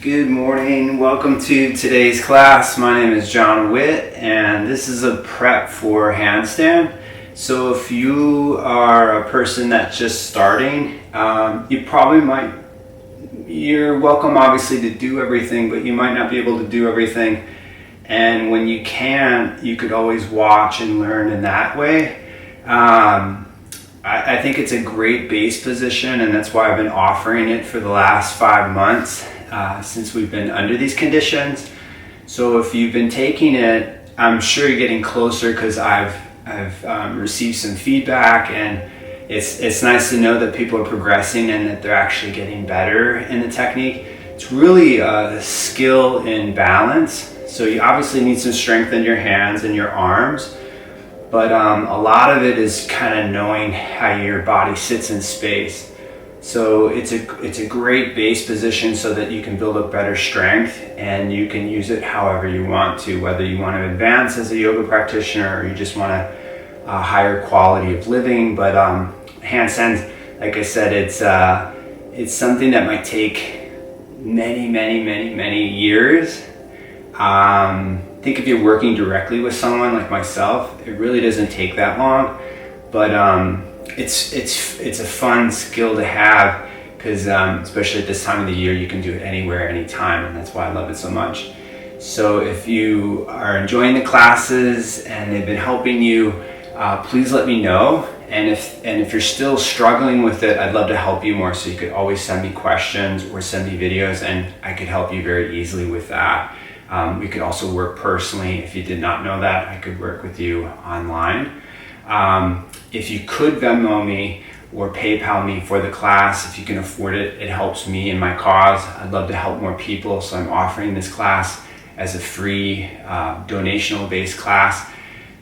Good morning. Welcome to today's class. My name is Jon Witt, and this is a prep for handstand. So if you are a person that's just starting, you're welcome obviously to do everything, but you might not be able to do everything. And when you can, you could always watch and learn in that way. I think it's a great base position, and that's why I've been offering it for the last 5 months since we've been under these conditions. So if you've been taking it, I'm sure you're getting closer because I've received some feedback, and it's nice to know that people are progressing and that they're actually getting better in the technique. It's really a skill in balance. So you obviously need some strength in your hands and your arms. But a lot of it is kind of knowing how your body sits in space. So it's a great base position so that you can build up better strength, and you can use it however you want to, whether you want to advance as a yoga practitioner or you just want a higher quality of living. But handstands, like I said, it's something that might take many years. I think if you're working directly with someone like myself, it really doesn't take that long, but it's a fun skill to have because especially at this time of the year, you can do it anywhere, anytime, and that's why I love it so much. So if you are enjoying the classes and they've been helping you, please let me know. And if you're still struggling with it, I'd love to help you more. So you could always send me questions or send me videos, and I could help you very easily with that. We could also work personally. If you did not know that, I could work with you online. If you could Venmo me or PayPal me for the class, if you can afford it, it helps me in my cause. I'd love to help more people, so I'm offering this class as a free donational based class.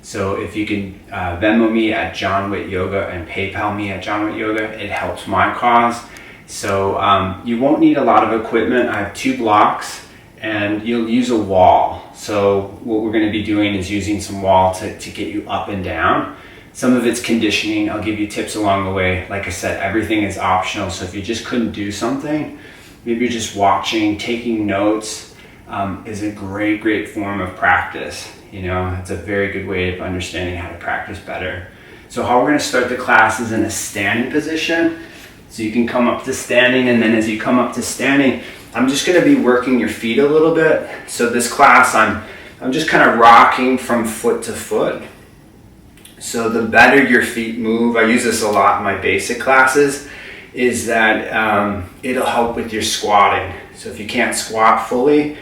So if you can Venmo me at jonwittyoga and PayPal me at jonwittyoga, it helps my cause. So you won't need a lot of equipment. I have 2 blocks. And you'll use a wall. So what we're going to be doing is using some wall to get you up and down. Some of it's conditioning. I'll give you tips along the way. Like I said, everything is optional. So if you just couldn't do something, maybe you're just watching, taking notes, is a great form of practice. You know, it's a very good way of understanding how to practice better. So how we're going to start the class is in a standing position. So you can come up to standing, and then as you come up to standing, I'm just going to be working your feet a little bit. So this class, I'm just kind of rocking from foot to foot. So the better your feet move, I use this a lot in my basic classes, is that it'll help with your squatting. So if you can't squat fully,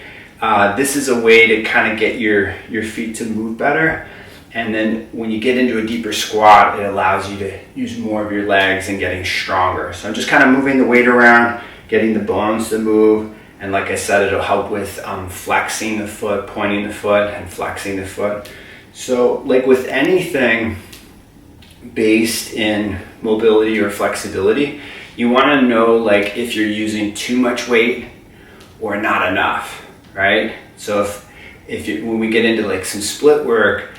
this is a way to kind of get your feet to move better. And then when you get into a deeper squat, it allows you to use more of your legs and getting stronger. So I'm just kind of moving the weight around, getting the bones to move, and like I said, it'll help with flexing the foot, pointing the foot, and flexing the foot. So like with anything based in mobility or flexibility, you want to know like if you're using too much weight or not enough, right? So when we get into like some split work,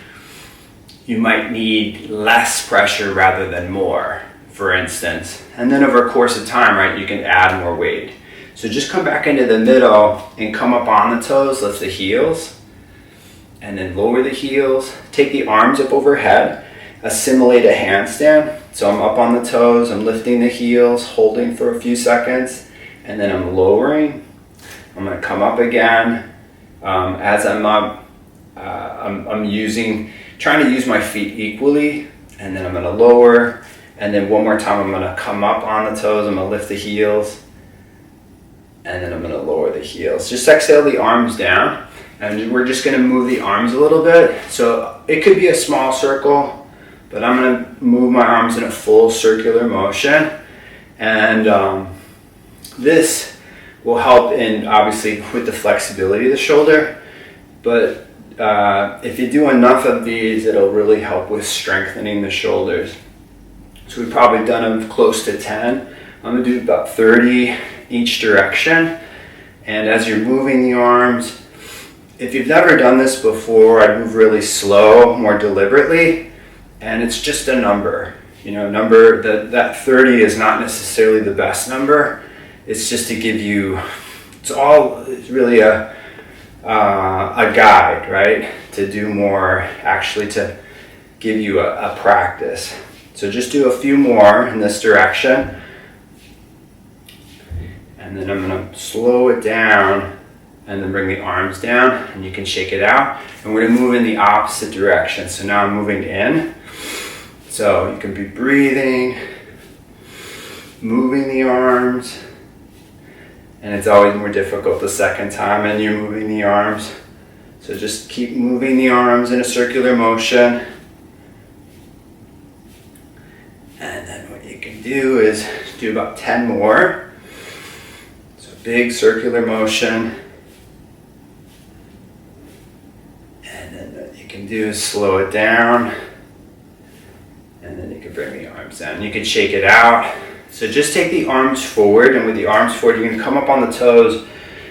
you might need less pressure rather than more, for instance. And then over a course of time, right, you can add more weight. So just come back into the middle and come up on the toes, lift the heels, and then lower the heels. Take the arms up overhead, assimilate a handstand. So I'm up on the toes, I'm lifting the heels, holding for a few seconds, and then I'm lowering. I'm gonna come up again. As I'm up, I'm trying to use my feet equally, and then I'm gonna lower. And then one more time, I'm gonna come up on the toes, I'm gonna lift the heels, and then I'm gonna lower the heels. Just exhale the arms down, and we're just gonna move the arms a little bit. So it could be a small circle, but I'm gonna move my arms in a full circular motion. And this will help in, obviously, with the flexibility of the shoulder. But if you do enough of these, it'll really help with strengthening the shoulders. So we've probably done them close to 10. I'm gonna do about 30 each direction. And as you're moving the arms, if you've never done this before, I'd move really slow, more deliberately. And it's just a number. You know, that 30 is not necessarily the best number. It's just to give you it's really a guide, right? To do more, actually to give you a practice. So just do a few more in this direction. And then I'm going to slow it down and then bring the arms down, and you can shake it out. And we're going to move in the opposite direction. So now I'm moving in. So you can be breathing, moving the arms. And it's always more difficult the second time, and you're moving the arms. So just keep moving the arms in a circular motion. And then what you can do is do about 10 more. So big circular motion. And then what you can do is slow it down. And then you can bring the arms down. You can shake it out. So just take the arms forward, and with the arms forward, you're going to come up on the toes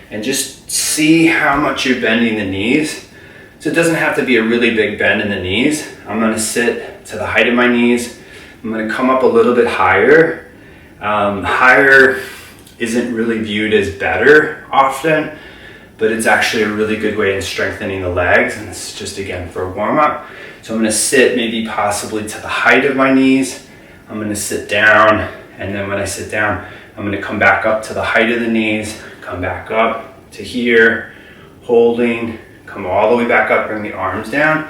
and just see how much you're bending the knees. So it doesn't have to be a really big bend in the knees. I'm going to sit to the height of my knees. I'm going to come up a little bit higher. Higher isn't really viewed as better often, but it's actually a really good way in strengthening the legs. And this is just, again, for a warm-up. So I'm going to sit maybe possibly to the height of my knees. I'm going to sit down. And then when I sit down, I'm going to come back up to the height of the knees, come back up to here, holding, come all the way back up, bring the arms down,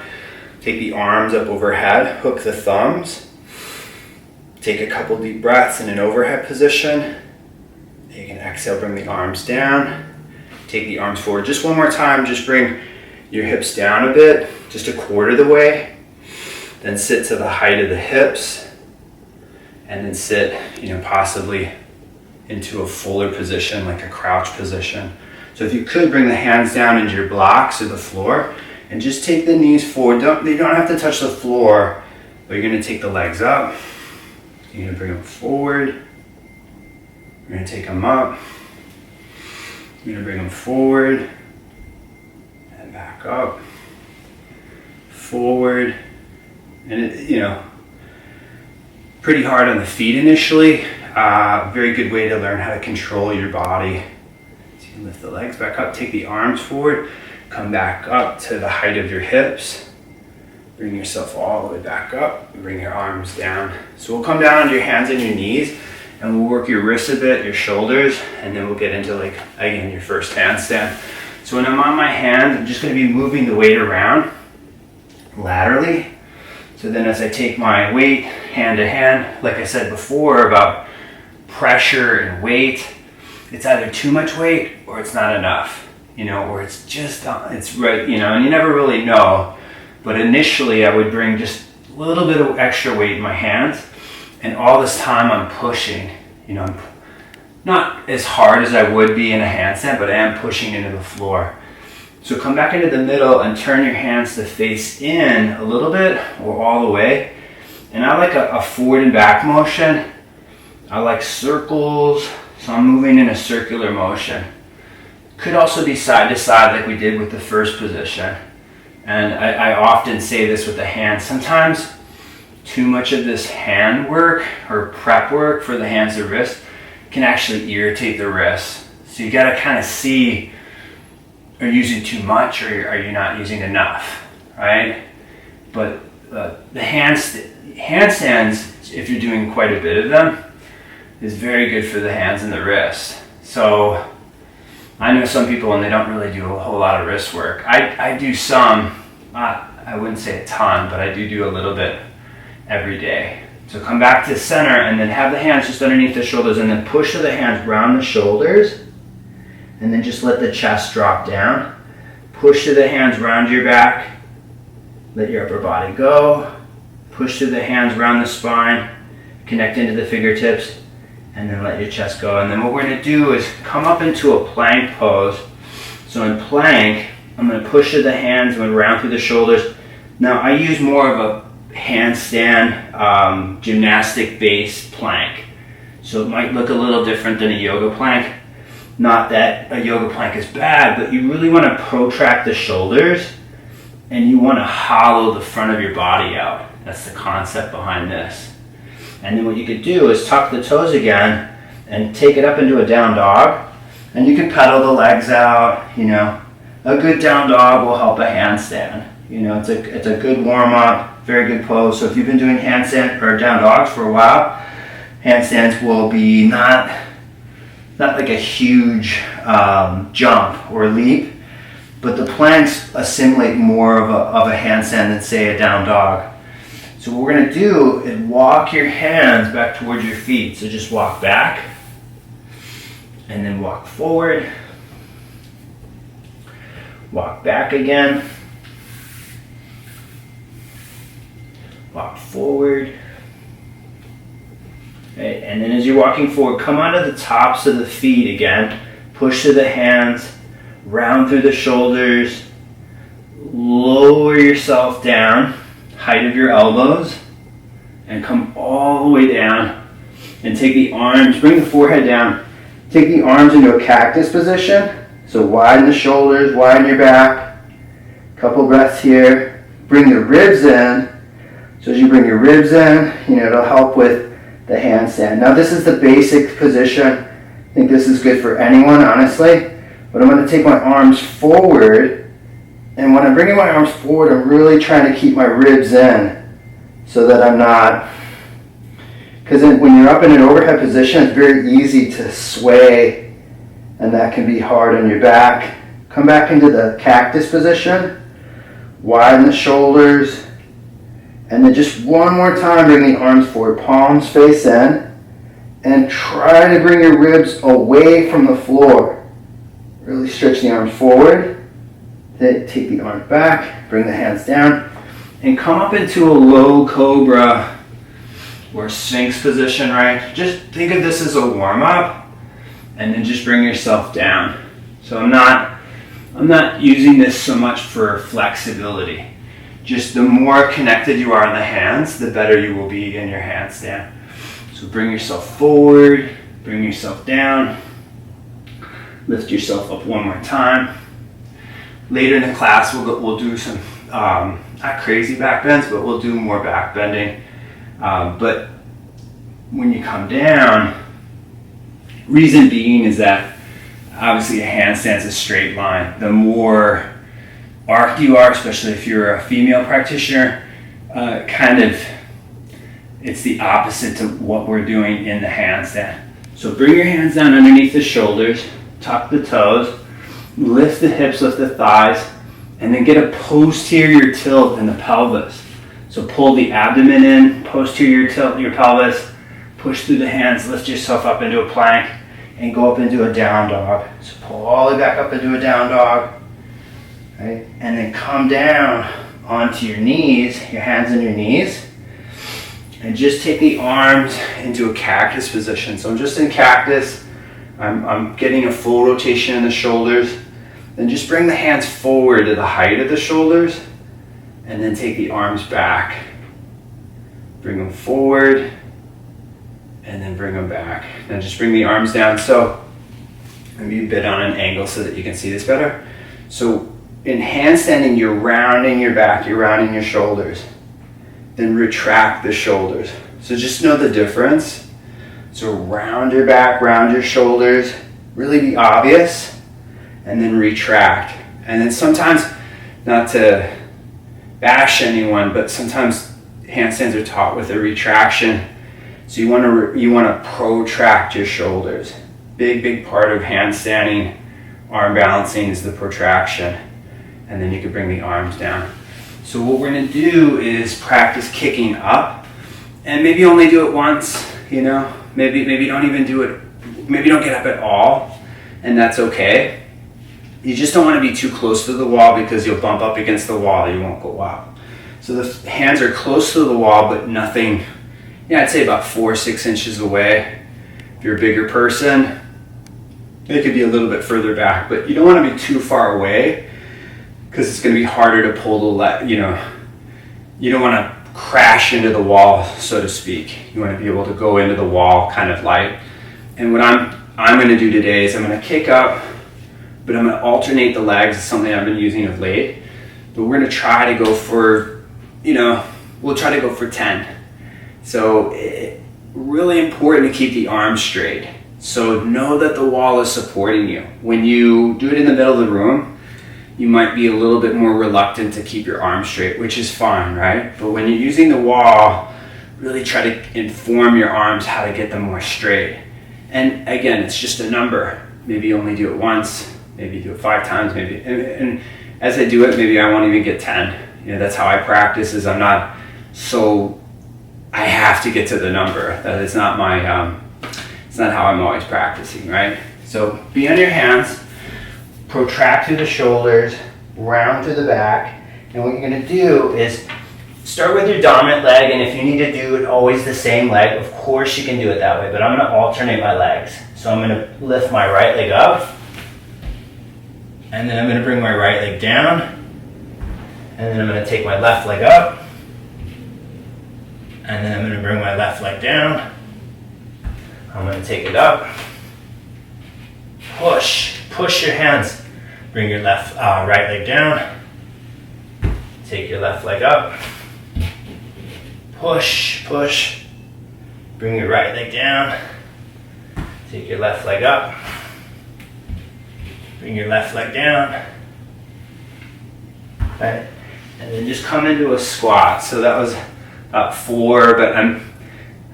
take the arms up overhead, hook the thumbs, take a couple deep breaths in an overhead position. You can exhale, bring the arms down, take the arms forward. Just one more time, just bring your hips down a bit, just a quarter of the way, then sit to the height of the hips. And then sit, possibly into a fuller position, like a crouch position. So if you could, bring the hands down into your blocks or the floor, and just take the knees forward. They don't have to touch the floor, but you're going to take the legs up. You're going to bring them forward. You're going to take them up. You're going to bring them forward and back up, forward, and pretty hard on the feet initially. Very good way to learn how to control your body. So you can lift the legs back up, take the arms forward, come back up to the height of your hips. Bring yourself all the way back up, and bring your arms down. So we'll come down on your hands and your knees, and we'll work your wrists a bit, your shoulders, and then we'll get into, again, your first handstand. So when I'm on my hand, I'm just going to be moving the weight around laterally. So then as I take my weight hand to hand, like I said before about pressure and weight, it's either too much weight or it's not enough, or it's just, it's right, and you never really know. But initially I would bring just a little bit of extra weight in my hands, and all this time I'm pushing, I'm not as hard as I would be in a handstand, but I am pushing into the floor. So come back into the middle and turn your hands to face in a little bit or all the way. And I like a forward and back motion. I like circles, so I'm moving in a circular motion. Could also be side to side like we did with the first position. And I often say this with the hands. Sometimes too much of this hand work or prep work for the hands or wrists can actually irritate the wrists. So you gotta kind of see, are you using too much or are you not using enough, right? But the handstands, if you're doing quite a bit of them, is very good for the hands and the wrist. So I know some people and they don't really do a whole lot of wrist work. I do some, I wouldn't say a ton, but I do a little bit every day. So come back to center and then have the hands just underneath the shoulders, and then push the hands round the shoulders, and then just let the chest drop down. Push to the hands round your back, let your upper body go. Push to the hands round the spine, connect into the fingertips, and then let your chest go. And then what we're going to do is come up into a plank pose. So in plank, I'm going to push to the hands and round through the shoulders. Now I use more of a handstand, gymnastic-based plank. So it might look a little different than a yoga plank. Not that a yoga plank is bad, but you really want to protract the shoulders and you want to hollow the front of your body out. That's the concept behind this. And then what you could do is tuck the toes again and take it up into a down dog. And you can pedal the legs out, you know. A good down dog will help a handstand. You know, it's a good warm up, very good pose. So if you've been doing handstand or down dogs for a while, handstands will be not like a huge jump or leap, but the planks assimilate more of a handstand than say a down dog. So what we're gonna do is walk your hands back towards your feet. So just walk back and then walk forward. Walk back again. Walk forward. Okay, and then as you're walking forward, come onto the tops of the feet again. Push to the hands, round through the shoulders. Lower yourself down, height of your elbows, and come all the way down. And take the arms, bring the forehead down. Take the arms into a cactus position. So widen the shoulders, widen your back. Couple breaths here. Bring the ribs in. So as you bring your ribs in, you know, it'll help with the handstand. Now this is the basic position. I think this is good for anyone, honestly. But I'm going to take my arms forward. And when I'm bringing my arms forward, I'm really trying to keep my ribs in so that I'm not... Because when you're up in an overhead position, it's very easy to sway, and that can be hard on your back. Come back into the cactus position. Widen the shoulders. And then just one more time, bring the arms forward, palms face in, and try to bring your ribs away from the floor. Really stretch the arms forward. Then take the arms back, bring the hands down, and come up into a low cobra or Sphinx position, right? Just think of this as a warm-up, and then just bring yourself down. So I'm not using this so much for flexibility. Just the more connected you are in the hands, the better you will be in your handstand. So bring yourself forward, bring yourself down, lift yourself up one more time. Later in the class, we'll do some, not crazy back bends, but we'll do more back bending. But when you come down, reason being is that obviously a handstand is a straight line. The more arc you are, especially if you're a female practitioner, it's the opposite to what we're doing in the handstand. So bring your hands down underneath the shoulders, tuck the toes, lift the hips, lift the thighs, and then get a posterior tilt in the pelvis. So pull the abdomen in, posterior tilt your pelvis, push through the hands, lift yourself up into a plank, and go up into a down dog. So pull all the way back up into a down dog. Right? And then come down onto your knees, your hands on your knees, and just take the arms into a cactus position. So I'm just in cactus, I'm getting a full rotation in the shoulders, then just bring the hands forward to the height of the shoulders, and then take the arms back. Bring them forward, and then bring them back. Now just bring the arms down, so maybe a bit on an angle so that you can see this better. So in handstanding, you're rounding your back, you're rounding your shoulders. Then retract the shoulders. So just know the difference. So round your back, round your shoulders, really be obvious, and then retract. And then sometimes, not to bash anyone, but sometimes handstands are taught with a retraction. So you want to protract your shoulders. Big part of handstanding, arm balancing is the protraction. And then you can bring the arms down. So what we're going to do is practice kicking up, and maybe only do it once, you know, maybe don't even do it, maybe don't get up at all, and that's okay. You just don't want to be too close to the wall because you'll bump up against the wall, you won't go up. So the hands are close to the wall, but nothing, I'd say about 4 or 6 inches away. If you're a bigger person, they could be a little bit further back, but you don't want to be too far away, because it's going to be harder to pull the leg, you don't want to crash into the wall, so to speak. You want to be able to go into the wall kind of light. And what I'm going to do today is I'm going to kick up, but I'm going to alternate the legs. It's something I've been using of late. But we're going to try to go for, we'll try to go for 10. So really important to keep the arms straight. So know that the wall is supporting you. When you do it in the middle of the room, you might be a little bit more reluctant to keep your arms straight, which is fine, right? But when you're using the wall, really try to inform your arms how to get them more straight. And again, it's just a number. Maybe you only do it once, maybe you do it 5 times, maybe. And as I do it, maybe I won't even get 10. You know, that's how I practice, is I'm not so, I have to get to the number. That is not my, it's not how I'm always practicing, right? So be on your hands, protract through the shoulders, round through the back. And what you're gonna do is start with your dominant leg, and if you need to do it always the same leg, of course you can do it that way, but I'm gonna alternate my legs. So I'm gonna lift my right leg up, and then I'm gonna bring my right leg down, and then I'm gonna take my left leg up, and then I'm gonna bring my left leg down. I'm gonna take it up, push your hands, bring your right leg down, take your left leg up, push, bring your right leg down, take your left leg up, bring your left leg down, right? And then just come into a squat. So that was about 4, but I'm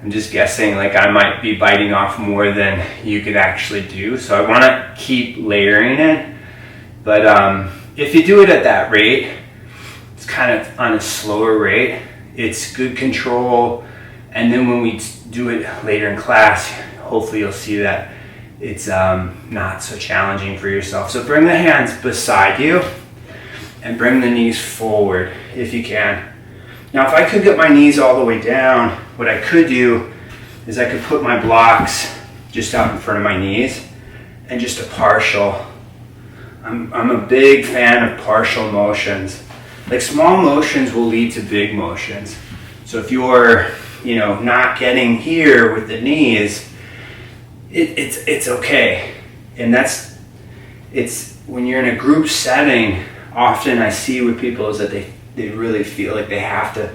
just guessing, like I might be biting off more than you could actually do. So I want to keep layering it. But if you do it at that rate, it's kind of on a slower rate. It's good control. And then when we do it later in class, hopefully you'll see that it's not so challenging for yourself. So bring the hands beside you and bring the knees forward if you can. Now, if I could get my knees all the way down, what I could do is I could put my blocks just out in front of my knees and just a partial. I'm a big fan of partial motions. Like small motions will lead to big motions. So if you're, not getting here with the knees, it's okay. And it's when you're in a group setting, often I see with people is that they really feel like they have to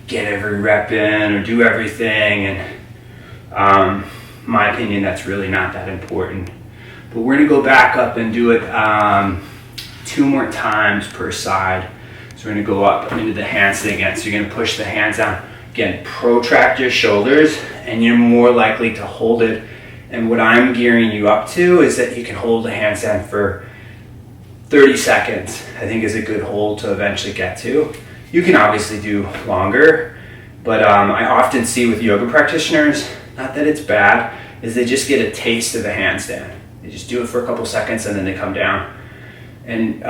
get every rep in or do everything, and my opinion, that's really not that important. But we're gonna go back up and do it 2 more times per side. So we're gonna go up into the handstand again. So you're gonna push the hands down. Again, protract your shoulders, and you're more likely to hold it. And what I'm gearing you up to is that you can hold the handstand for 30 seconds, I think, is a good hold to eventually get to. You can obviously do longer, but I often see with yoga practitioners, not that it's bad, is they just get a taste of the handstand. They just do it for a couple seconds and then they come down. And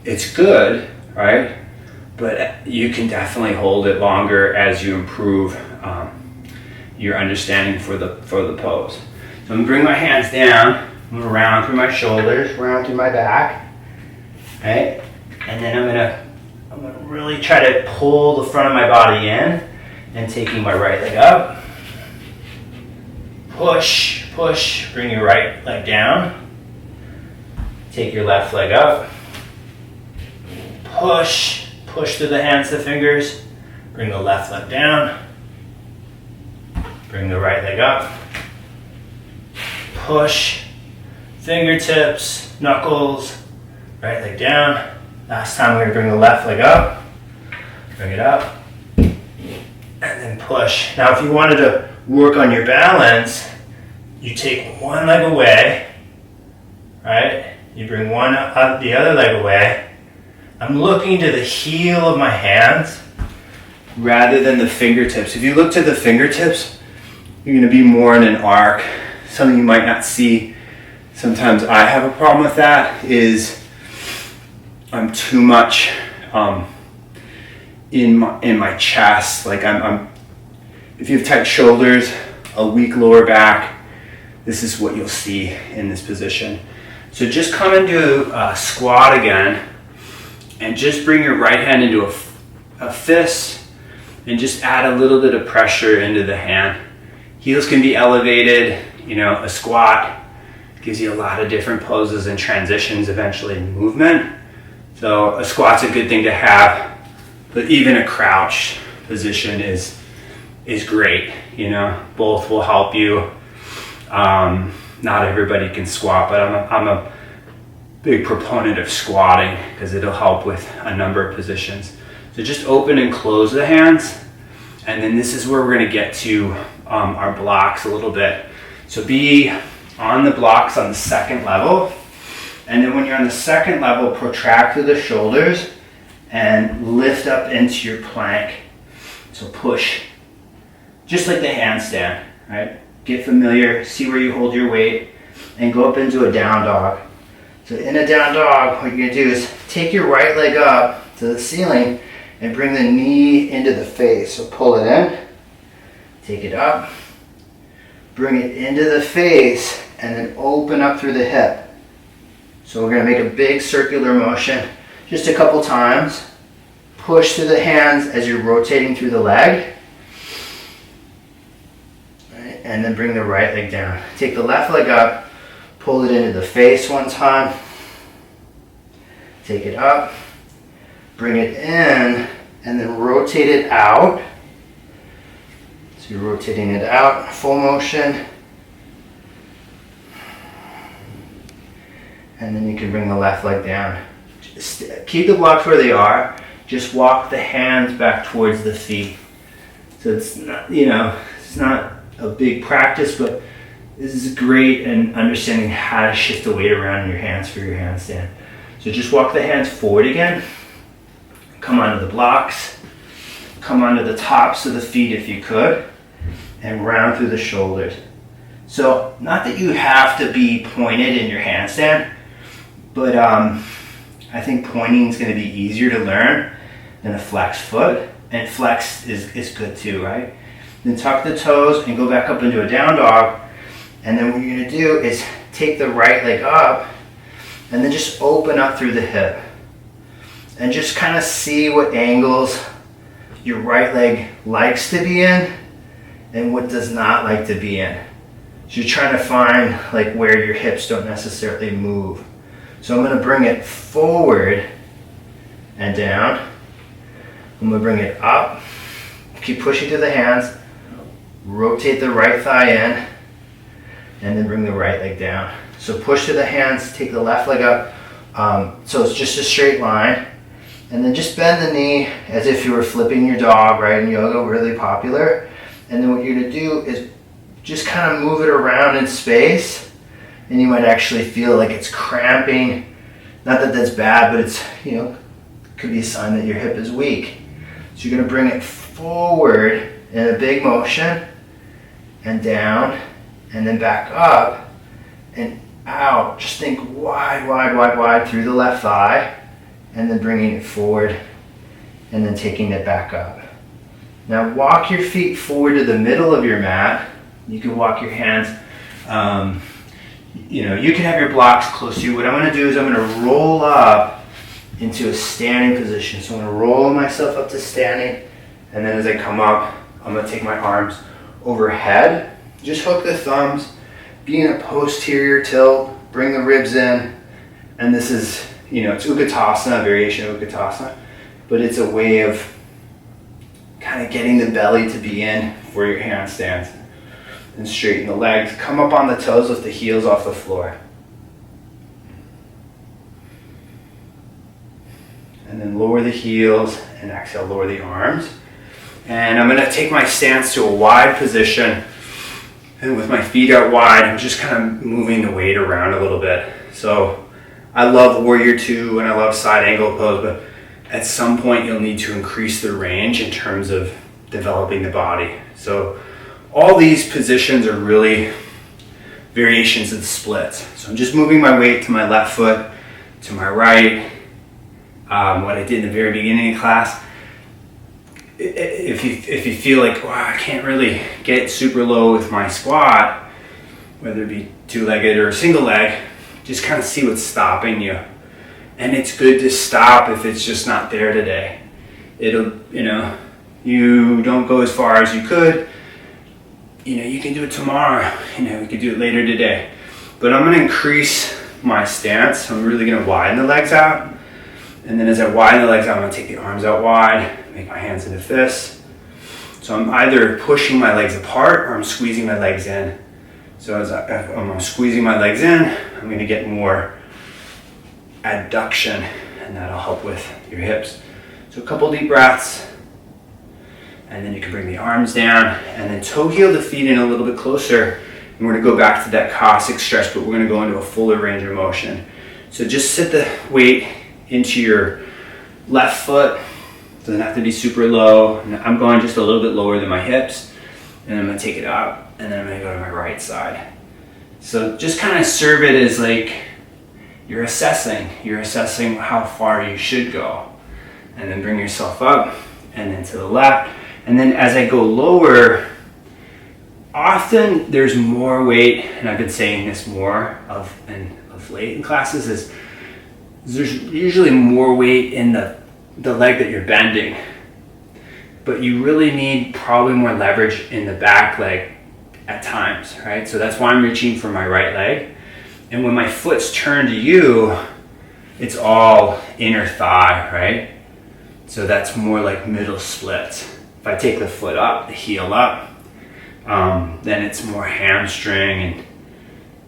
it's good, right? But you can definitely hold it longer as you improve your understanding for the pose. So I'm gonna bring my hands down, I'm gonna round through my shoulders, round through my back. Right? And then I'm gonna really try to pull the front of my body in, and taking my right leg up. Push, bring your right leg down. Take your left leg up. Push through the hands to fingers. Bring the left leg down. Bring the right leg up. Push, fingertips, knuckles, right leg down. Last time we're going to bring the left leg up. Bring it up. And then push. Now if you wanted to work on your balance, you take one leg away, right? You bring the other leg away. I'm looking to the heel of my hands rather than the fingertips. If you look to the fingertips, you're going to be more in an arc. Something you might not see. Sometimes I have a problem with that is I'm too much in my chest. Like if you have tight shoulders, a weak lower back, this is what you'll see in this position. So just come into a squat again, and just bring your right hand into a fist, and just add a little bit of pressure into the hand. Heels can be elevated. A squat gives you a lot of different poses and transitions eventually in movement. So a squat's a good thing to have, but even a crouch position is great. Both will help you. Not everybody can squat, but I'm a big proponent of squatting because it'll help with a number of positions. So just open and close the hands, and then this is where we're going to get to our blocks a little bit. So be on the blocks on the second level, and then when you're on the second level, protract through the shoulders and lift up into your plank. So push, just like the handstand, right? Get familiar, see where you hold your weight, and go up into a down dog. So in a down dog, what you're gonna do is take your right leg up to the ceiling and bring the knee into the face. So pull it in, take it up, bring it into the face, and then open up through the hip. So we're gonna make a big circular motion just a couple times. Push through the hands as you're rotating through the leg. Right, and then bring the right leg down. Take the left leg up, pull it into the face one time. Take it up, bring it in, and then rotate it out. So you're rotating it out, full motion. And then you can bring the left leg down. Just keep the blocks where they are. Just walk the hands back towards the feet. So it's not, it's not a big practice, but this is great in understanding how to shift the weight around in your hands for your handstand. So just walk the hands forward again. Come onto the blocks. Come onto the tops of the feet if you could. And round through the shoulders. So not that you have to be pointed in your handstand, but I think pointing is going to be easier to learn than a flex foot. And flex is good too, right? Then tuck the toes and go back up into a down dog. And then what you're going to do is take the right leg up and then just open up through the hip. And just kind of see what angles your right leg likes to be in and what does not like to be in. So you're trying to find like where your hips don't necessarily move. So I'm going to bring it forward and down. I'm going to bring it up. Keep pushing through the hands. Rotate the right thigh in. And then bring the right leg down. So push through the hands, take the left leg up. So it's just a straight line. And then just bend the knee as if you were flipping your dog, right? In yoga, really popular. And then what you're going to do is just kind of move it around in space. And you might actually feel like it's cramping. Not that that's bad, but it's, could be a sign that your hip is weak. So you're going to bring it forward in a big motion and down and then back up and out. Just think wide, wide, wide, wide through the left thigh and then bringing it forward and then taking it back up. Now walk your feet forward to the middle of your mat. You can walk your hands, you can have your blocks close to you. What I'm going to do is I'm going to roll up into a standing position. So I'm going to roll myself up to standing, and then as I come up, I'm going to take my arms overhead. Just hook the thumbs, be in a posterior tilt, bring the ribs in, and this is, it's Utkatasana, a variation of Utkatasana, but it's a way of kind of getting the belly to be in for your handstands. And straighten the legs, come up on the toes, lift the heels off the floor. And then lower the heels and exhale, lower the arms. And I'm going to take my stance to a wide position. And with my feet out wide, I'm just kind of moving the weight around a little bit. So I love Warrior 2 and I love side angle pose, but at some point you'll need to increase the range in terms of developing the body. So all these positions are really variations of the splits. So I'm just moving my weight to my left foot, to my right. What I did in the very beginning of class, if you feel like, wow, I can't really get super low with my squat, whether it be two-legged or single leg, just kind of see what's stopping you. And it's good to stop if it's just not there today. It'll, you don't go as far as you could. You can do it tomorrow. We could do it later today. But I'm going to increase my stance. So I'm really going to widen the legs out. And then as I widen the legs out, I'm going to take the arms out wide, make my hands into fists. So I'm either pushing my legs apart or I'm squeezing my legs in. So as I'm squeezing my legs in, I'm going to get more adduction, and that'll help with your hips. So a couple deep breaths, and then you can bring the arms down, and then toe heel the feet in a little bit closer. And we're going to go back to that cossack stretch, but we're going to go into a fuller range of motion. So just sit the weight into your left foot. Doesn't have to be super low. I'm going just a little bit lower than my hips, and I'm going to take it up, and then I'm going to go to my right side. So just kind of serve it as like you're assessing how far you should go, and then bring yourself up and then to the left. And then as I go lower, often there's more weight, and I've been saying this more of late in classes, is there's usually more weight in the leg that you're bending, but you really need probably more leverage in the back leg at times, right? So that's why I'm reaching for my right leg. And when my foot's turned to you, it's all inner thigh, right? So that's more like middle splits. If I take the foot up, the heel up, then it's more hamstring and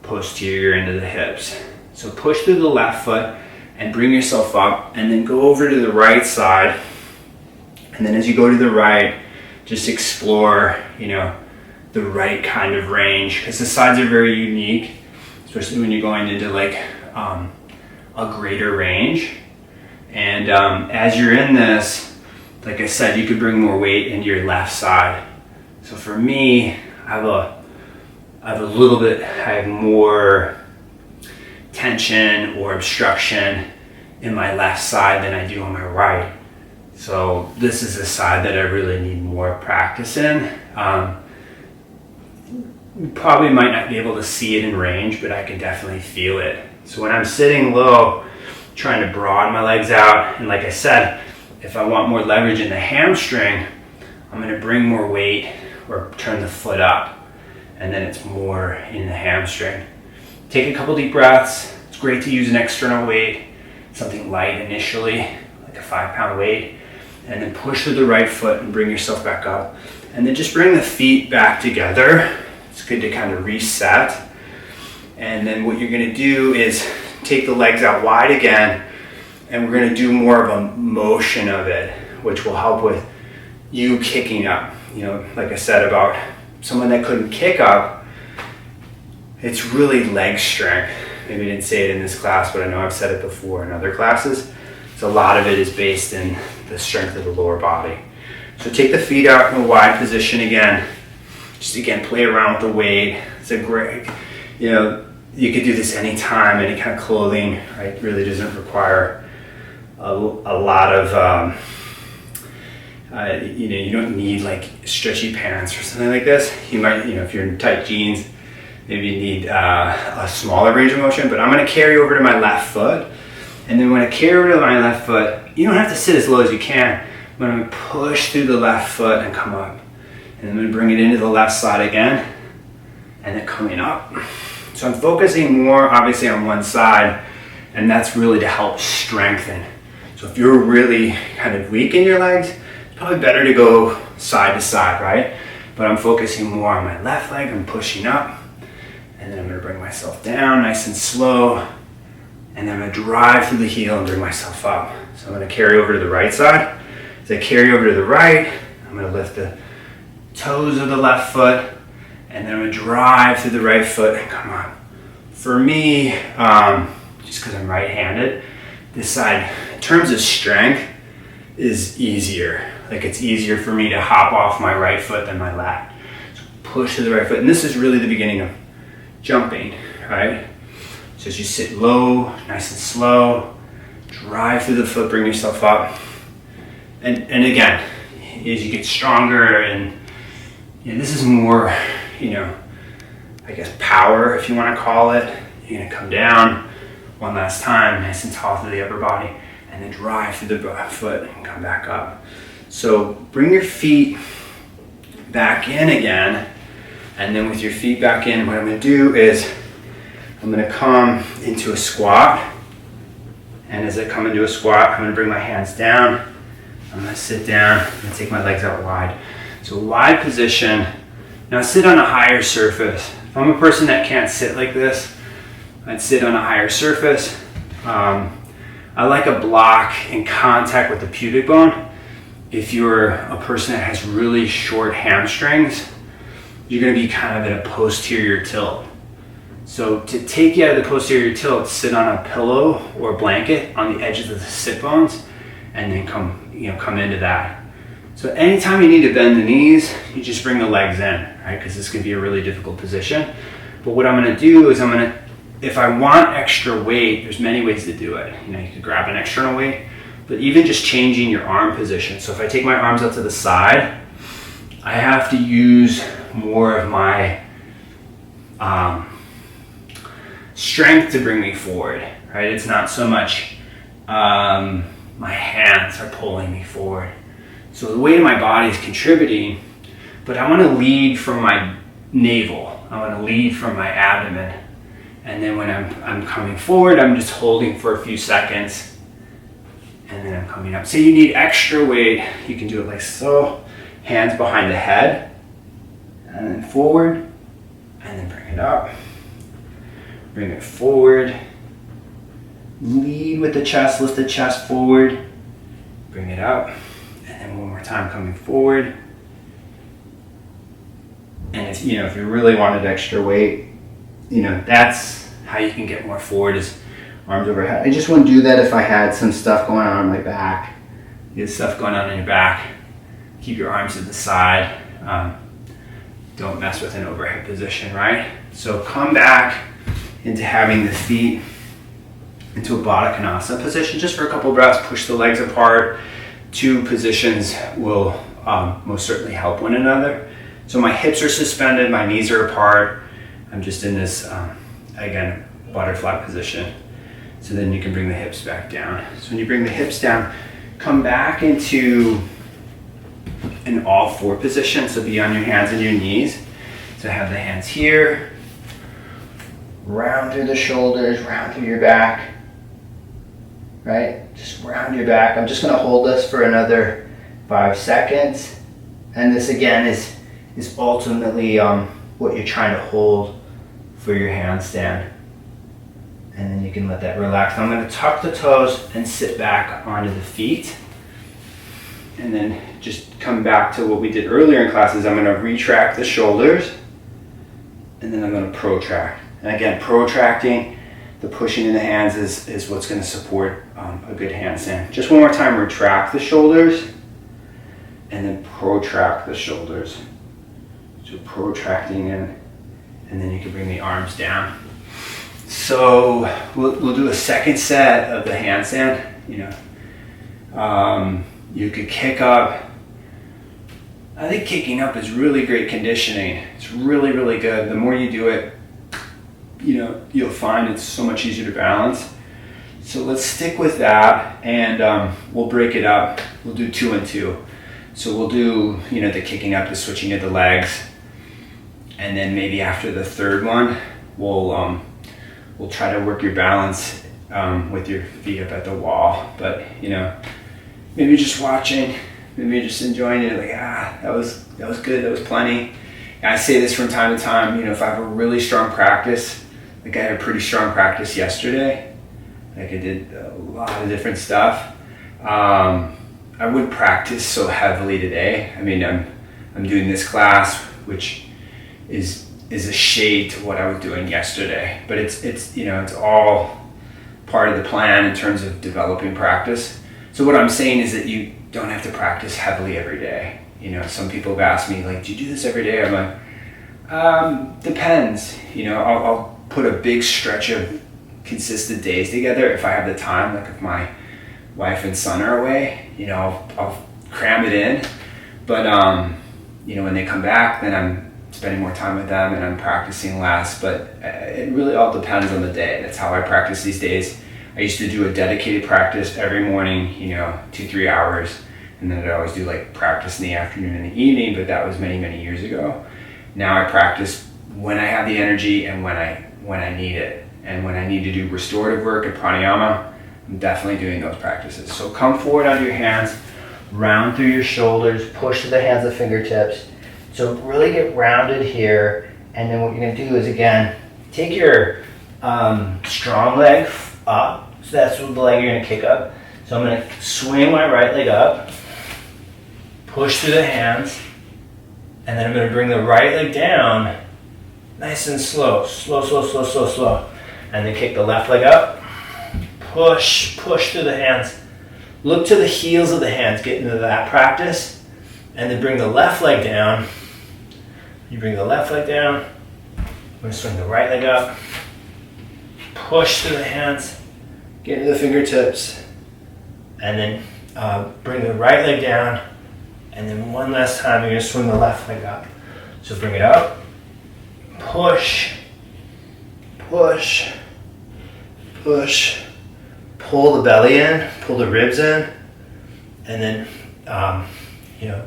posterior into the hips. So push through the left foot and bring yourself up, and then go over to the right side. And then as you go to the right, just explore, the right kind of range, because the sides are very unique, especially when you're going into like a greater range. And as you're in this, like I said, you could bring more weight into your left side. So for me, I have more tension or obstruction in my left side than I do on my right. So this is a side that I really need more practice in. You probably might not be able to see it in range, but I can definitely feel it. So when I'm sitting low, trying to broaden my legs out, and like I said, if I want more leverage in the hamstring, I'm going to bring more weight or turn the foot up, and then it's more in the hamstring. Take a couple deep breaths. It's great to use an external weight, something light initially, like a 5-pound weight, and then push through the right foot and bring yourself back up. And then just bring the feet back together. It's good to kind of reset. And then what you're going to do is take the legs out wide again, and we're going to do more of a motion of it, which will help with you kicking up. Like I said about someone that couldn't kick up, it's really leg strength. Maybe I didn't say it in this class, but I know I've said it before in other classes. So a lot of it is based in the strength of the lower body. So take the feet out in a wide position again. Just again, play around with the weight. It's a great, you could do this anytime, any kind of clothing, right? It really doesn't require a lot of, you don't need like stretchy pants or something like this. You might, if you're in tight jeans, maybe you need a smaller range of motion, but I'm going to carry over to my left foot. And then when I carry over to my left foot, you don't have to sit as low as you can, but I'm going to push through the left foot and come up. And I'm going to bring it into the left side again, and then coming up. So I'm focusing more obviously on one side, and that's really to help strengthen. So if you're really kind of weak in your legs, it's probably better to go side to side, right? But I'm focusing more on my left leg. I'm pushing up, and then I'm going to bring myself down nice and slow, and then I'm going to drive through the heel and bring myself up. So I'm going to carry over to the right side. As I carry over to the right, I'm going to lift the toes of the left foot, and then I'm going to drive through the right foot and come on. For me, just because I'm right-handed, this side, in terms of strength, is easier. Like it's easier for me to hop off my right foot than my left. So push to the right foot, and this is really the beginning of jumping, right? So as you sit low, nice and slow, drive through the foot, bring yourself up. And again, as you get stronger, and this is more, I guess power, if you want to call it. You're going to come down one last time, nice and tall through the upper body, and then drive through the foot and come back up. So bring your feet back in again, and then with your feet back in, what I'm going to do is I'm going to come into a squat, and as I come into a squat, I'm going to bring my hands down, I'm going to sit down, I'm going to take my legs out wide. So wide position. Now sit on a higher surface. If I'm a person that can't sit like this. I'd sit on a higher surface. I like a block in contact with the pubic bone. If you're a person that has really short hamstrings, you're going to be kind of in a posterior tilt. So to take you out of the posterior tilt, sit on a pillow or a blanket on the edges of the sit bones, and then come into that. So anytime you need to bend the knees, you just bring the legs in, right? Because this could be a really difficult position. But what I'm going to do is if I want extra weight, there's many ways to do it. You could grab an external weight, but even just changing your arm position. So if I take my arms out to the side, I have to use more of my strength to bring me forward, right? It's not so much my hands are pulling me forward. So the weight of my body is contributing, but I want to lead from my navel. I want to lead from my abdomen. And then when I'm coming forward, I'm just holding for a few seconds, and then I'm coming up. So you need extra weight. You can do it like so. Hands behind the head, and then forward, and then bring it up. Bring it forward. Lead with the chest, lift the chest forward. Bring it up. And then one more time coming forward. And if you really wanted extra weight, that's how you can get more forward, is arms overhead. I just wouldn't do that if I had some stuff going on my back. You have stuff going on in your back. Keep your arms to the side. Don't mess with an overhead position, right? So come back into having the feet into a Baddha Konasana position just for a couple breaths. Push the legs apart. Two positions will most certainly help one another. So my hips are suspended, my knees are apart. I'm just in this, again, butterfly position. So then you can bring the hips back down. So when you bring the hips down, come back into an all four position. So be on your hands and your knees. So have the hands here, round through the shoulders, round through your back, right? Just round your back. I'm just gonna hold this for another 5 seconds. And this again is ultimately what you're trying to hold for your handstand. And then you can let that relax. Now I'm going to tuck the toes and sit back onto the feet. And then just come back to what we did earlier in classes. I'm going to retract the shoulders. And then I'm going to protract. And again, protracting, the pushing in the hands is what's going to support a good handstand. Just one more time, retract the shoulders. And then protract the shoulders. So protracting in, and then you can bring the arms down. So we'll do a second set of the handstand. You could kick up. I think kicking up is really great conditioning. It's really, really good. The more you do it, you'll find it's so much easier to balance. So let's stick with that, and we'll break it up. We'll do 2 and 2. So we'll do, the kicking up, the switching of the legs. And then maybe after the third one, we'll try to work your balance with your feet up at the wall. But maybe just watching, maybe just enjoying it. Like that was good. That was plenty. And I say this from time to time. If I have a really strong practice, like I had a pretty strong practice yesterday. Like I did a lot of different stuff. I wouldn't practice so heavily today. I mean, I'm doing this class, which is a shade to what I was doing yesterday, but it's all part of the plan in terms of developing practice. So what I'm saying is that you don't have to practice heavily every day. Some people have asked me, like, do you do this every day? I'm like, depends. I'll put a big stretch of consistent days together if I have the time. Like if my wife and son are away, I'll cram it in. But when they come back, then I'm spending more time with them and I'm practicing less. But it really all depends on the day. That's how I practice these days. I used to do a dedicated practice every morning, 2-3 hours, and then I'd always do like practice in the afternoon and the evening, but that was many, many years ago. Now I practice when I have the energy and when I need it. And when I need to do restorative work and pranayama, I'm definitely doing those practices. So come forward onto your hands, round through your shoulders, push to the hands of fingertips. So really get rounded here, And then what you're gonna do is, again, take your strong leg up. So that's the leg you're gonna kick up. So I'm gonna swing my right leg up, push through the hands, and then I'm gonna bring the right leg down, nice and slow, slow, slow, slow, slow, slow. And then kick the left leg up, push, push through the hands. Look to the heels of the hands, get into that practice. And then bring the left leg down. You bring the left leg down. I'm gonna swing the right leg up, push through the hands, get into the fingertips, and then bring the right leg down. And then one last time, you're gonna swing the left leg up. So bring it up, push, push, push, pull the belly in, pull the ribs in, and then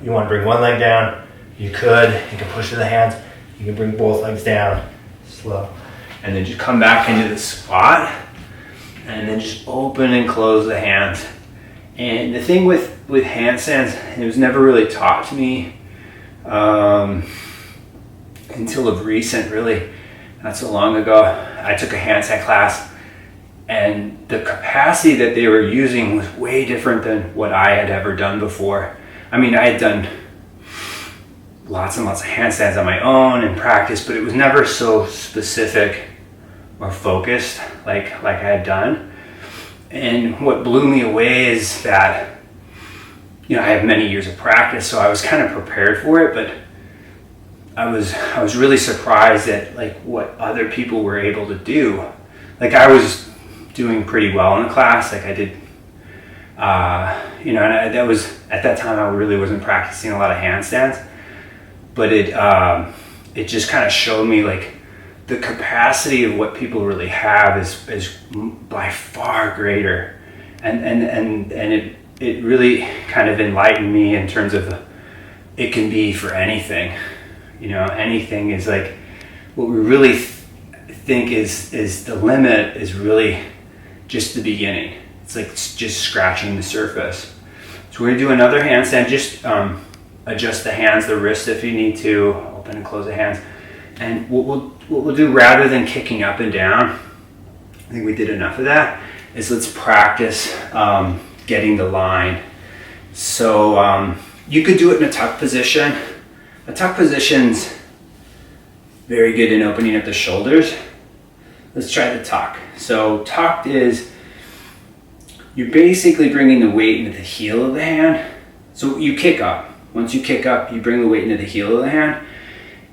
you want to bring one leg down. You can push to the hands. You can bring both legs down, slow, and then just come back into the squat, and then just open and close the hands. And the thing with handstands, it was never really taught to me until of recent, really, not so long ago. I took a handstand class, and the capacity that they were using was way different than what I had ever done before. I mean, I had done lots and lots of handstands on my own in practice, but it was never so specific or focused like I had done. And what blew me away is that, I have many years of practice, so I was kind of prepared for it, but I was really surprised at what other people were able to do. I was doing pretty well in the class, I did, and that was, at that time I really wasn't practicing a lot of handstands, but it just kind of showed me the capacity of what people really have is by far greater, and it really kind of enlightened me in terms of it can be for anything. Anything is what we really think is the limit is really just the beginning. It's just scratching the surface. So we're gonna do another handstand. Just adjust the hands, the wrist if you need to, open and close the hands. And what we'll do, rather than kicking up and down, I think we did enough of that, is let's practice getting the line. So you could do it in a tuck position. A tuck position's very good in opening up the shoulders. Let's try the tuck. So tucked is, you're basically bringing the weight into the heel of the hand. So you kick up. Once you kick up, you bring the weight into the heel of the hand.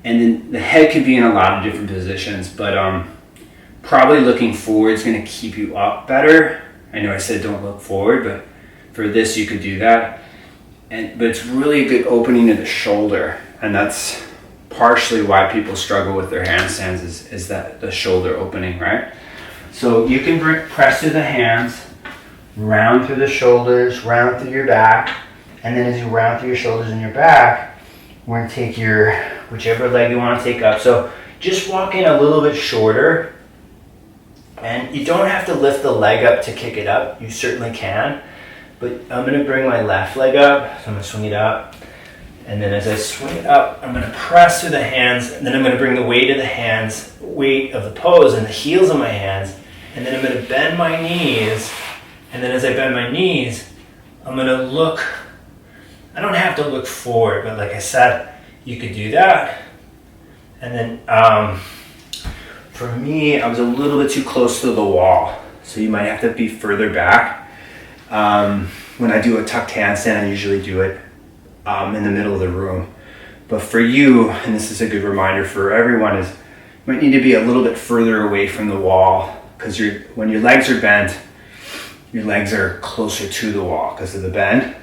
And then the head can be in a lot of different positions, but probably looking forward is going to keep you up better. I know I said don't look forward, but for this you could do that. But it's really a good opening of the shoulder, and that's partially why people struggle with their handstands is that the shoulder opening, right? So you can press through the hands, round through the shoulders, round through your back, and then as you round through your shoulders and your back, we're going to take your whichever leg you want to take up. So just walk in a little bit shorter, and you don't have to lift the leg up to kick it up. You certainly can, but I'm going to bring my left leg up, so I'm going to swing it up, and then as I swing it up, I'm going to press through the hands, and then I'm going to bring the weight of the hands, weight of the pose, and the heels of my hands, and then I'm going to bend my knees, and then as I bend my knees, I'm going to look. I don't have to look forward, but like I said, you could do that. And then for me, I was a little bit too close to the wall, so you might have to be further back. When I do a tucked handstand, I usually do it in the middle of the room. But for you, and this is a good reminder for everyone, is you might need to be a little bit further away from the wall, because when your legs are bent, your legs are closer to the wall because of the bend.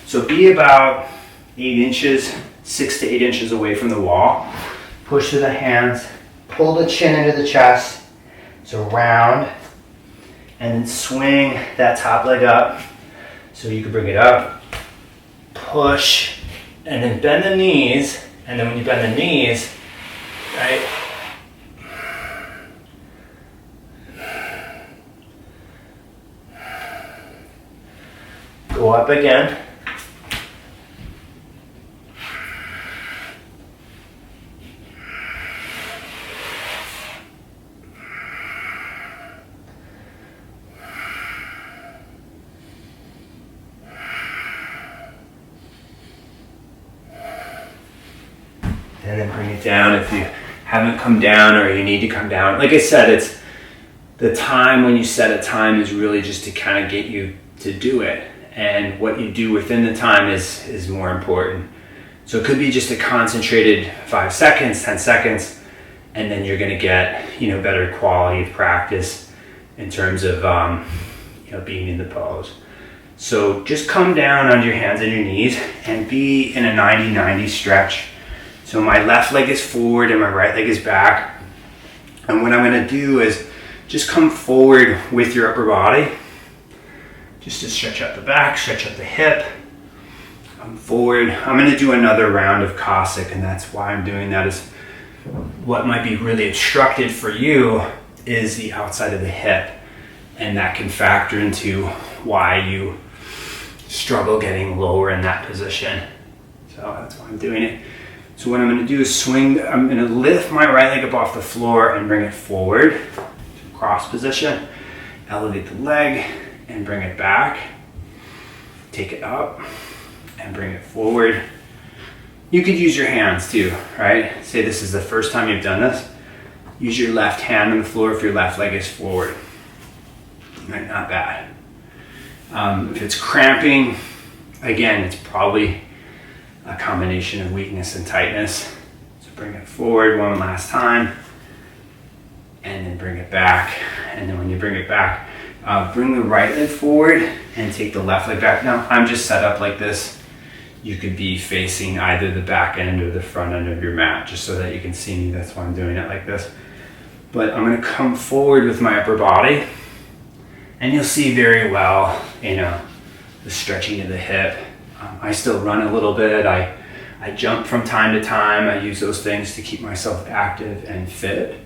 So be about 8 inches, 6 to 8 inches away from the wall. Push through the hands, pull the chin into the chest, so round, and then swing that top leg up. So you can bring it up, push, and then bend the knees, and then when you bend the knees, right, go up again. and then bring it down if you haven't come down or you need to come down. Like I said, it's the time when you set a time is really just to kind of get you to do it. And what you do within the time is more important. So it could be just a concentrated 5 seconds, 10 seconds, and then you're gonna get, better quality of practice in terms of, being in the pose. So just come down on your hands and your knees and be in a 90-90 stretch. So my left leg is forward and my right leg is back. And what I'm gonna do is just come forward with your upper body, just to stretch out the back, stretch out the hip, come forward. I'm gonna do another round of Cossack, and that's why I'm doing that. Is what might be really obstructed for you is the outside of the hip, and that can factor into why you struggle getting lower in that position. So that's why I'm doing it. So what I'm gonna do is I'm gonna lift my right leg up off the floor and bring it forward to cross position. Elevate the leg and bring it back. Take it up and bring it forward. You could use your hands too, right? Say this is the first time you've done this. Use your left hand on the floor if your left leg is forward. Right, not bad. If it's cramping, again, it's probably a combination of weakness and tightness. So bring it forward one last time, and then bring it back. And then when you bring it back, bring the right leg forward and take the left leg back. Now, I'm just set up like this. You could be facing either the back end or the front end of your mat, just so that you can see me. That's why I'm doing it like this. But I'm gonna come forward with my upper body, and you'll see very well, the stretching of the hip. I still run a little bit. I jump from time to time. I use those things to keep myself active and fit.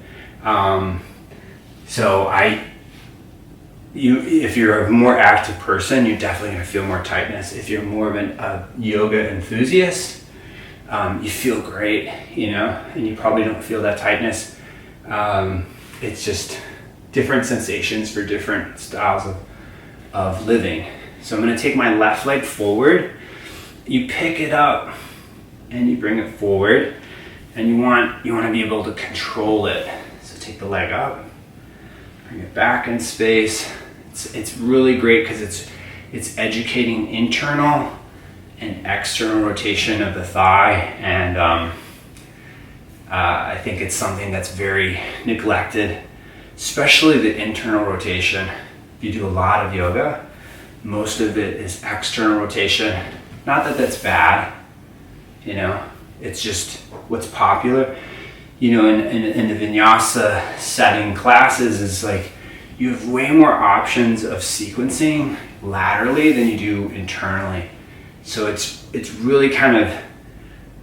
If you're a more active person, you're definitely going to feel more tightness. If you're more of a yoga enthusiast, you feel great, and you probably don't feel that tightness. It's just different sensations for different styles of living. So I'm going to take my left leg forward. You pick it up and you bring it forward, and you want to be able to control it. So take the leg up, bring it back in space. It's really great because it's educating internal and external rotation of the thigh, and I think it's something that's very neglected, especially the internal rotation. If you do a lot of yoga, most of it is external rotation. Not that that's bad, it's just what's popular. In the vinyasa setting classes, is like you have way more options of sequencing laterally than you do internally. So it's really kind of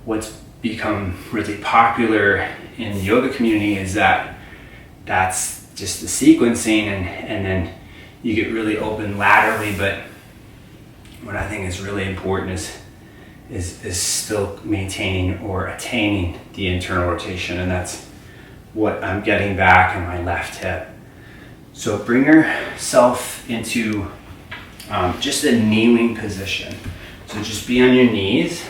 what's become really popular in the yoga community, is that's just the sequencing, and then you get really open laterally. But what I think is really important is still maintaining or attaining the internal rotation, and that's what I'm getting back in my left hip. So bring yourself into just a kneeling position. So just be on your knees,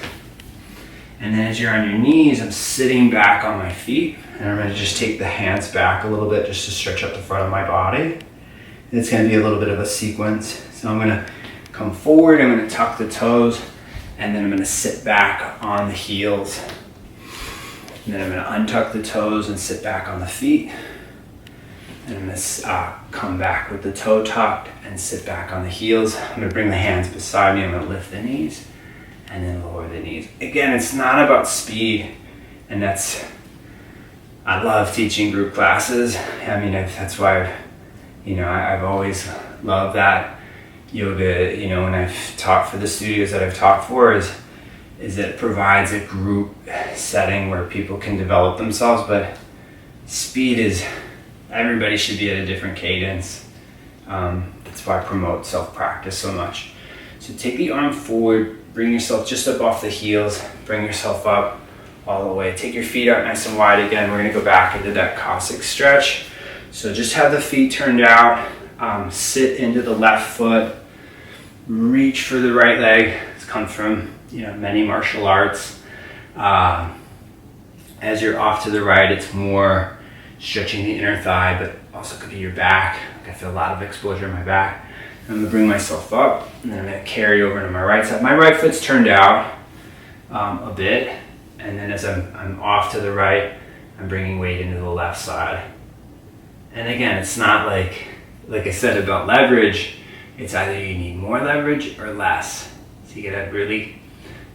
and then as you're on your knees, I'm sitting back on my feet, and I'm going to just take the hands back a little bit just to stretch up the front of my body. And it's going to be a little bit of a sequence. So I'm going to come forward, I'm going to tuck the toes, and then I'm going to sit back on the heels. And then I'm going to untuck the toes and sit back on the feet. And I'm going to come back with the toe tucked and sit back on the heels. I'm going to bring the hands beside me. I'm going to lift the knees and then lower the knees. Again, it's not about speed, and I love teaching group classes. I mean, that's why I've always loved that. Yoga, when I've taught for the studios that I've taught for, is it provides a group setting where people can develop themselves. But speed is, everybody should be at a different cadence. That's why I promote self-practice so much. So take the arm forward, bring yourself just up off the heels, bring yourself up all the way. Take your feet out nice and wide again. We're going to go back into that Cossack stretch. So just have the feet turned out, sit into the left foot, reach for the right leg. It's come from many martial arts. As you're off to the right, it's more stretching the inner thigh, but also could be your back. I feel a lot of exposure in my back. I'm gonna bring myself up, and then I'm gonna carry over to my right side. My right foot's turned out a bit, and then as I'm off to the right, I'm bringing weight into the left side. And again, it's not like I said about leverage, it's either you need more leverage or less. So you gotta really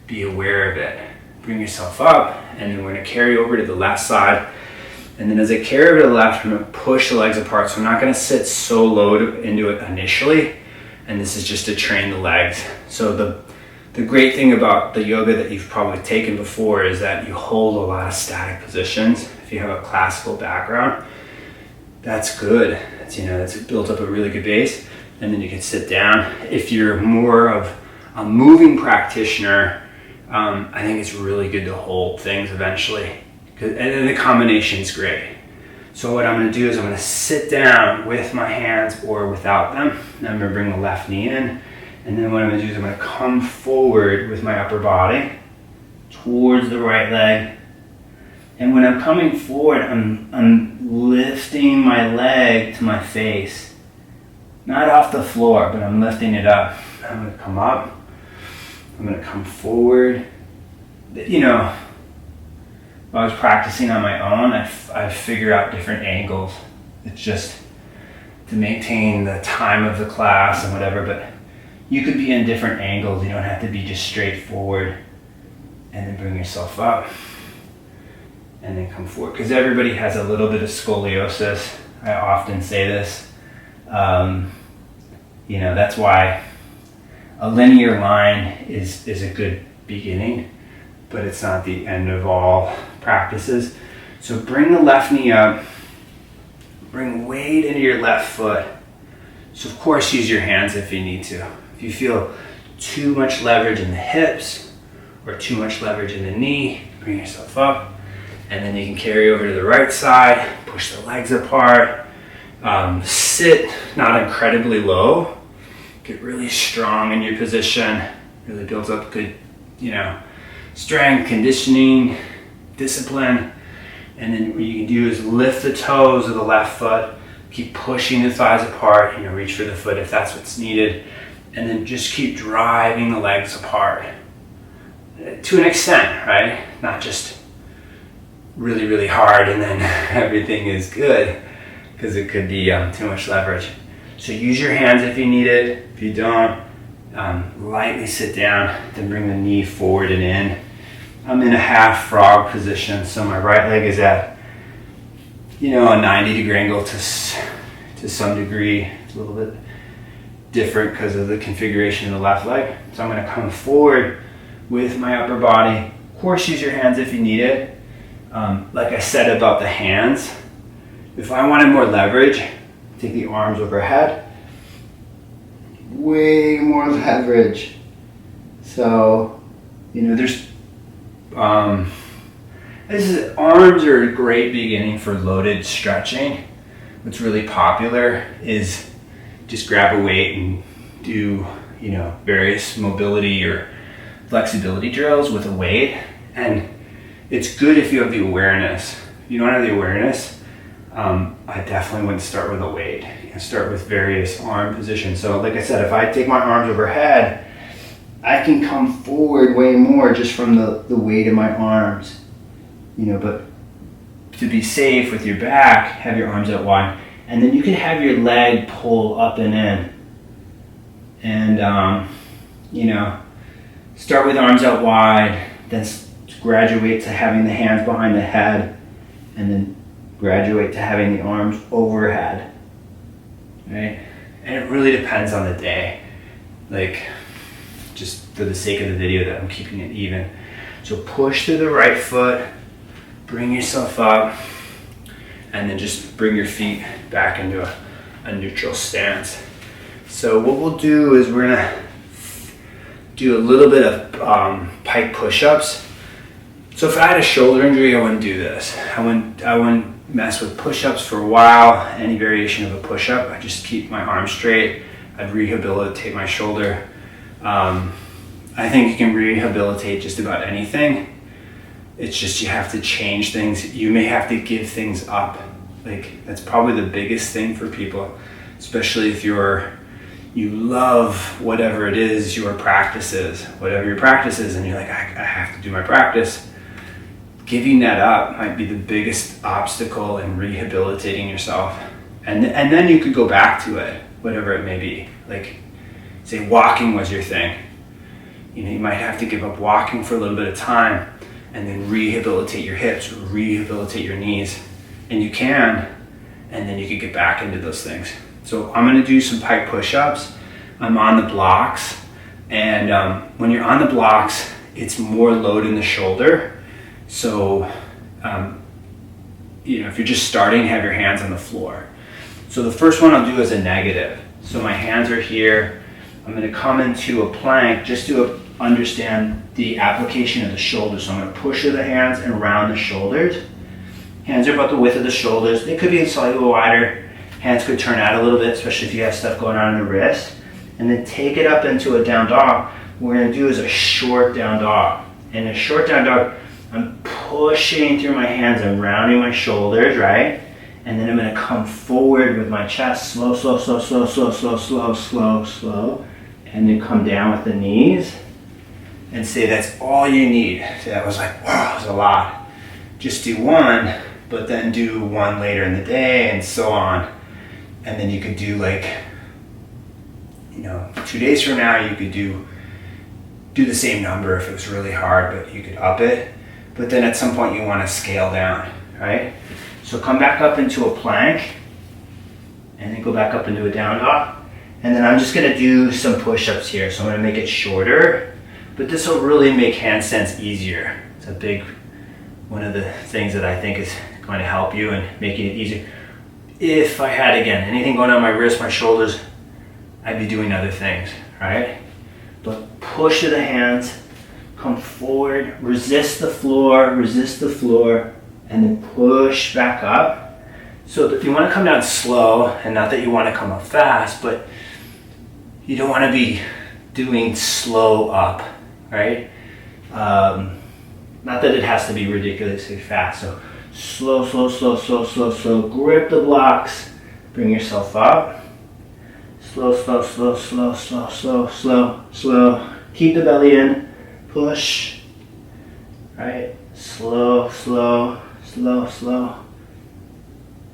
be aware of it. Bring yourself up, and then we're gonna carry over to the left side. And then as I carry over to the left, I'm gonna push the legs apart. So I'm not gonna sit so low into it initially. And this is just to train the legs. So the great thing about the yoga that you've probably taken before is that you hold a lot of static positions. If you have a classical background, that's good. That's built up a really good base. And then you can sit down. If you're more of a moving practitioner, I think it's really good to hold things eventually. And then the combination's great. So what I'm gonna do is I'm gonna sit down with my hands or without them. And I'm gonna bring the left knee in. And then what I'm gonna do is I'm gonna come forward with my upper body towards the right leg. And when I'm coming forward, I'm lifting my leg to my face. Not off the floor, but I'm lifting it up. I'm gonna come up. I'm gonna come forward. When I was practicing on my own, I figure out different angles. It's just to maintain the time of the class and whatever, but you could be in different angles. You don't have to be just straight forward. And then bring yourself up. And then come forward. Because everybody has a little bit of scoliosis. I often say this. That's why a linear line is a good beginning, but it's not the end of all practices. So bring the left knee up, bring weight into your left foot. So of course use your hands if you need to. If you feel too much leverage in the hips or too much leverage in the knee, bring yourself up, and then you can carry over to the right side, push the legs apart, sit not incredibly low, get really strong in your position, really builds up good, strength, conditioning, discipline. And then what you can do is lift the toes of the left foot, keep pushing the thighs apart, reach for the foot if that's what's needed, and then just keep driving the legs apart to an extent, right? Not just really, really hard and then everything is good, because it could be too much leverage. So use your hands if you need it. If you don't, lightly sit down, then bring the knee forward and in. I'm in a half frog position, so my right leg is at, a 90-degree angle to some degree. It's a little bit different because of the configuration of the left leg. So I'm going to come forward with my upper body. Of course, use your hands if you need it. Like I said about the hands, if I wanted more leverage, take the arms overhead. Way more leverage. So, there's arms are a great beginning for loaded stretching. What's really popular is just grab a weight and do, various mobility or flexibility drills with a weight. And it's good if you have the awareness. If you don't have the awareness, I definitely wouldn't start with a weight. Start with various arm positions. So like I said, if I take my arms overhead, I can come forward way more just from the weight of my arms. But to be safe with your back, have your arms out wide. And then you can have your leg pull up and in. And, start with arms out wide, then graduate to having the hands behind the head, and then graduate to having the arms overhead. Right? And it really depends on the day. Just for the sake of the video, that I'm keeping it even. So push to the right foot, bring yourself up, and then just bring your feet back into a neutral stance. So what we'll do is we're gonna do a little bit of pike push-ups. So if I had a shoulder injury, I wouldn't do this. I wouldn't mess with push-ups for a while, any variation of a push-up. I just keep my arms straight. I'd rehabilitate my shoulder. I think you can rehabilitate just about anything. It's just you have to change things. You may have to give things up. Like, that's probably the biggest thing for people, especially if you love whatever it is your practice is, whatever your practice is, and you're like, I have to do my practice. Giving that up might be the biggest obstacle in rehabilitating yourself. And then you could go back to it, whatever it may be. Like, say walking was your thing. You know, you might have to give up walking for a little bit of time and then rehabilitate your hips, rehabilitate your knees. And you can, and then you could get back into those things. So I'm gonna do some pike push-ups. I'm on the blocks, and when you're on the blocks, it's more load in the shoulder. So, you know, if you're just starting, have your hands on the floor. So the first one I'll do is a negative. So my hands are here. I'm gonna come into a plank just to understand the application of the shoulders. So I'm gonna push with the hands and round the shoulders. Hands are about the width of the shoulders. They could be slightly wider. Hands could turn out a little bit, especially if you have stuff going on in the wrist. And then take it up into a down dog. What we're gonna do is a short down dog. In a short down dog, I'm pushing through my hands and rounding my shoulders, right? And then I'm gonna come forward with my chest, slow, slow, slow, slow, slow, slow, slow, slow, slow. And then come down with the knees. And say that's all you need. So that was like, wow, that was a lot. Just do one, but then do one later in the day and so on. And then you could do like, you know, 2 days from now you could do the same number if it was really hard, but you could up it. But then at some point you want to scale down, right? So come back up into a plank and then go back up into a down dog. And then I'm just gonna do some push-ups here. So I'm gonna make it shorter, but this will really make handstands easier. It's a big, one of the things that I think is going to help you and making it easier. If I had, again, anything going on my wrist, my shoulders, I'd be doing other things, right? But push to the hands, come forward, resist the floor, and then push back up. So if you want to come down slow, and not that you want to come up fast, but you don't want to be doing slow up, right? Not that it has to be ridiculously fast. So slow, slow, slow, slow, slow, slow. Grip the blocks. Bring yourself up. Slow, slow, slow, slow, slow, slow, slow, slow. Keep the belly in. Push. Right? Slow, slow, slow, slow.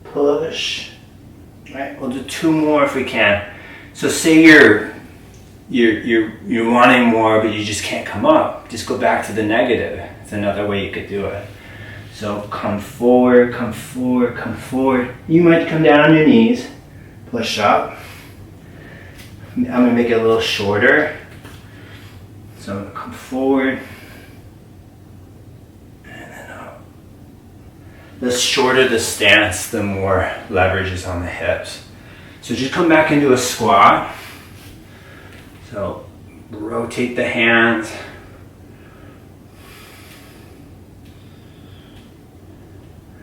Push. Right? We'll do 2 more if we can. So say you're wanting more, but you just can't come up. Just go back to the negative. It's another way you could do it. So come forward, come forward, come forward. You might come down on your knees, push up. I'm gonna make it a little shorter. So I'm gonna come forward, and then up. The shorter the stance, the more leverage is on the hips. So just come back into a squat. So rotate the hands.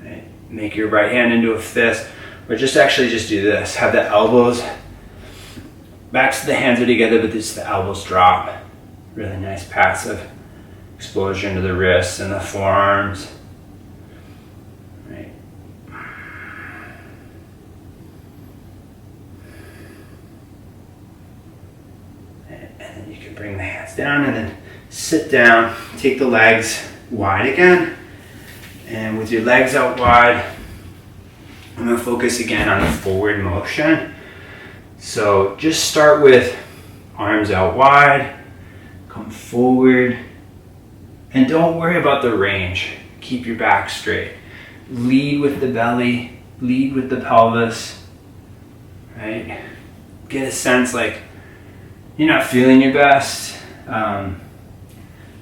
Right. Make your right hand into a fist, or just do this. Have the elbows, backs to the hands are together, but just the elbows drop. Really nice passive exposure into the wrists and the forearms. Right. And then you can bring the hands down and then sit down. Take the legs wide again. And with your legs out wide, I'm going to focus again on the forward motion. So just start with arms out wide, come forward, and don't worry about the range. Keep your back straight. Lead with the belly, lead with the pelvis, right? Get a sense like you're not feeling your best.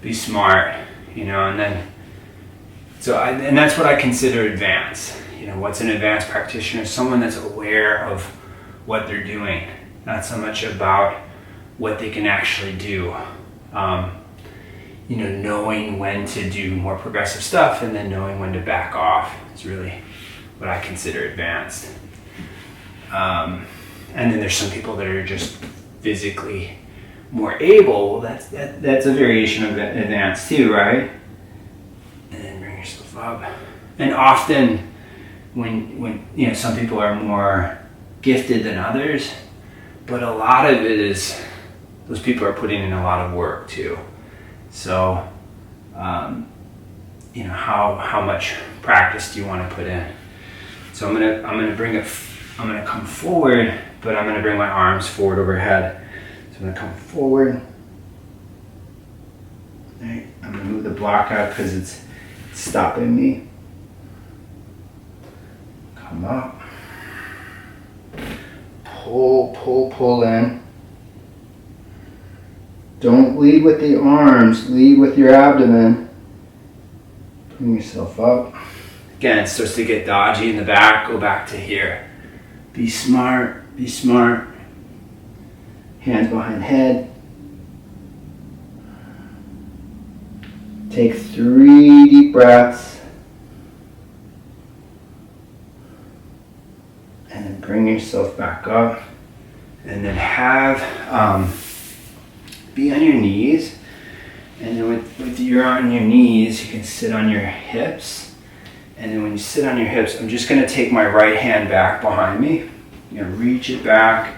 Be smart, you know, and then, and that's what I consider advanced. You know, what's an advanced practitioner? Someone that's aware of what they're doing, not so much about what they can actually do. You know, knowing when to do more progressive stuff and then knowing when to back off is really what I consider advanced. And then there's some people that are just physically more able. That's a variation of advanced too, right? And then up. And often when you know, some people are more gifted than others, but a lot of it is those people are putting in a lot of work too. So, you know, how much practice do you want to put in? So I'm gonna come forward, but I'm gonna bring my arms forward overhead. So I'm gonna come forward. Right. I'm gonna move the block out because it's stopping me. Come up. Pull in. Don't lead with the arms, lead with your abdomen. Bring yourself up. Again, it starts to get dodgy in the back, go back to here. Be smart, be smart. Hands behind head. Take 3 deep breaths. And then bring yourself back up. And then be on your knees. And then with you're on your knees, you can sit on your hips. And then when you sit on your hips, I'm just going to take my right hand back behind me. I'm going to reach it back,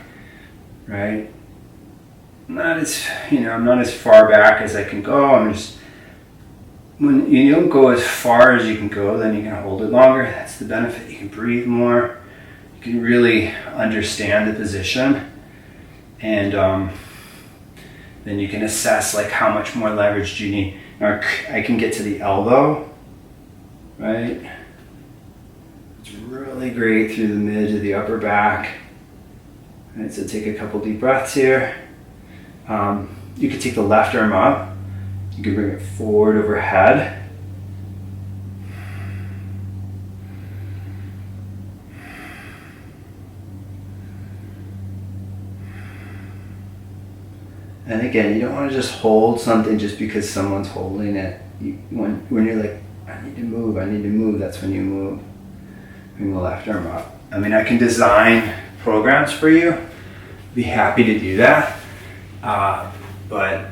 right? I'm not as far back as I can go. When you don't go as far as you can go, then you can hold it longer. That's the benefit. You can breathe more. You can really understand the position. And then you can assess like how much more leverage do you need. Now I can get to the elbow, right? It's really great through the mid to the upper back. Right, so take a couple deep breaths here. You can take the left arm up. You can bring it forward overhead. And again, you don't want to just hold something just because someone's holding it. When you're like, I need to move, that's when you move. Bring the left arm up. I mean, I can design programs for you. Be happy to do that. But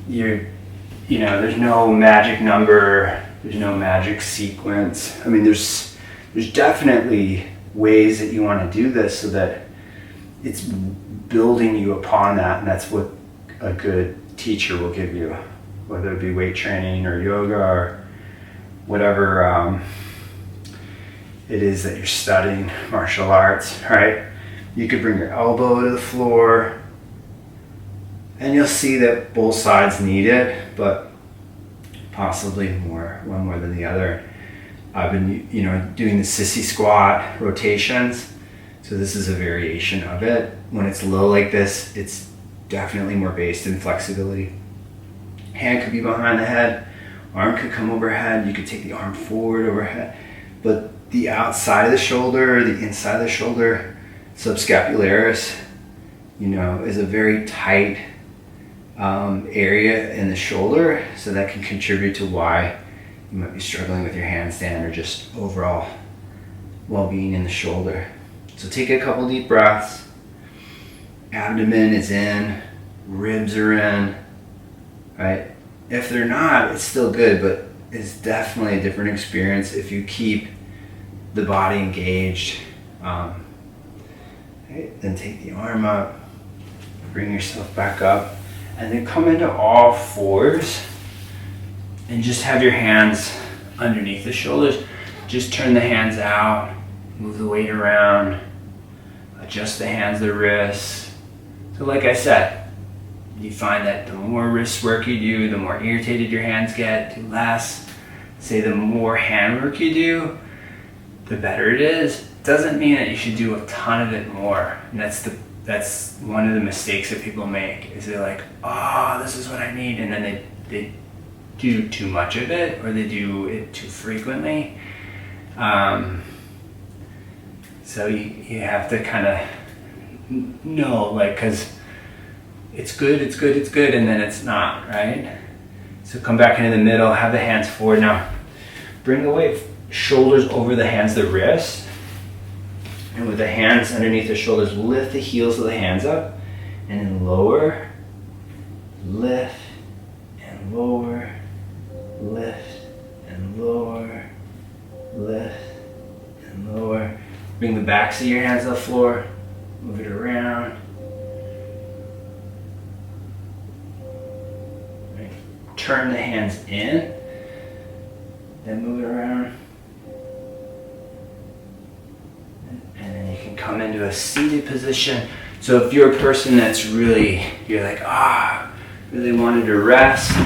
there's no magic number, there's no magic sequence. I mean, there's definitely ways that you want to do this so that it's building you upon that, and that's what a good teacher will give you, whether it be weight training or yoga or whatever it is that you're studying, martial arts, right? You could bring your elbow to the floor, and you'll see that both sides need it, but possibly one more than the other. I've been, doing the sissy squat rotations, so this is a variation of it. When it's low like this, it's definitely more based in flexibility. Hand could be behind the head, arm could come overhead, you could take the arm forward overhead, but the outside of the shoulder, the inside of the shoulder, subscapularis, is a very tight area in the shoulder, so that can contribute to why you might be struggling with your handstand or just overall well-being in the shoulder. So take a couple deep breaths. Abdomen is in, ribs are in, right? If they're not, it's still good, but it's definitely a different experience if you keep the body engaged. Right? Then take the arm up, bring yourself back up, and then come into all fours and just have your hands underneath the shoulders. Just turn the hands out, move the weight around, adjust the hands, the wrists. So like I said, you find that the more wrist work you do, the more irritated your hands get, do less. Say the more hand work you do, the better it is. Doesn't mean that you should do a ton of it more. And that's one of the mistakes that people make, is they're like, oh, this is what I need, and then they do too much of it, or they do it too frequently. So you have to kind of know, because it's good, and then it's not, right? So come back into the middle, have the hands forward. Now, bring the weight, shoulders over the hands, the wrist. And with the hands underneath the shoulders, lift the heels of the hands up, and then lower, lift, and lower, lift, and lower, backs of your hands to the floor. Move it around. Right. Turn the hands in. Then move it around. And then you can come into a seated position. So if you're a person that's you're like, really wanted to rest,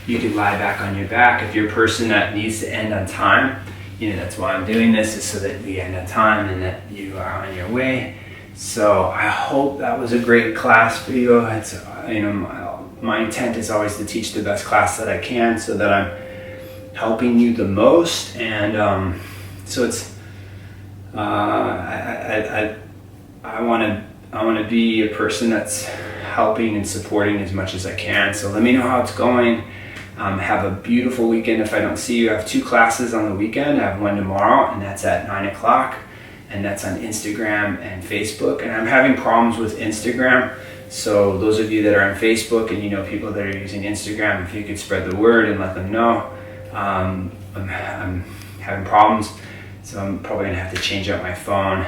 you can lie back on your back. If you're a person that needs to end on time, that's why I'm doing this, is so that we end on time and that you are on your way. So I hope that was a great class for you. It's, my intent is always to teach the best class that I can, so that I'm helping you the most. And so it's I want to be a person that's helping and supporting as much as I can. So let me know how it's going. Have a beautiful weekend. If I don't see you, I have 2 classes on the weekend. I have one tomorrow, and that's at 9 o'clock. And that's on Instagram and Facebook. And I'm having problems with Instagram. So those of you that are on Facebook and you know people that are using Instagram, if you could spread the word and let them know. I'm having problems. So I'm probably gonna have to change out my phone.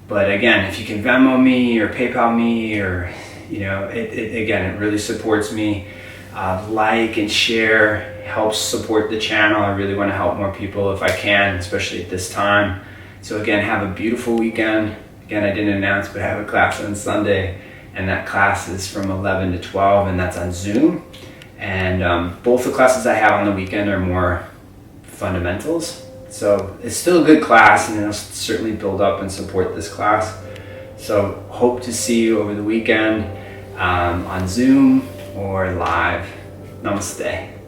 But again, if you can Venmo me or PayPal me, or it really supports me. Like and share helps support the channel. I really want to help more people if I can, especially at this time. So again, have a beautiful weekend. Again, I didn't announce, but I have a class on Sunday, and that class is from 11 to 12, and that's on Zoom. And both the classes I have on the weekend are more fundamentals. So it's still a good class, and it'll certainly build up and support this class. So hope to see you over the weekend on Zoom or live. Namaste.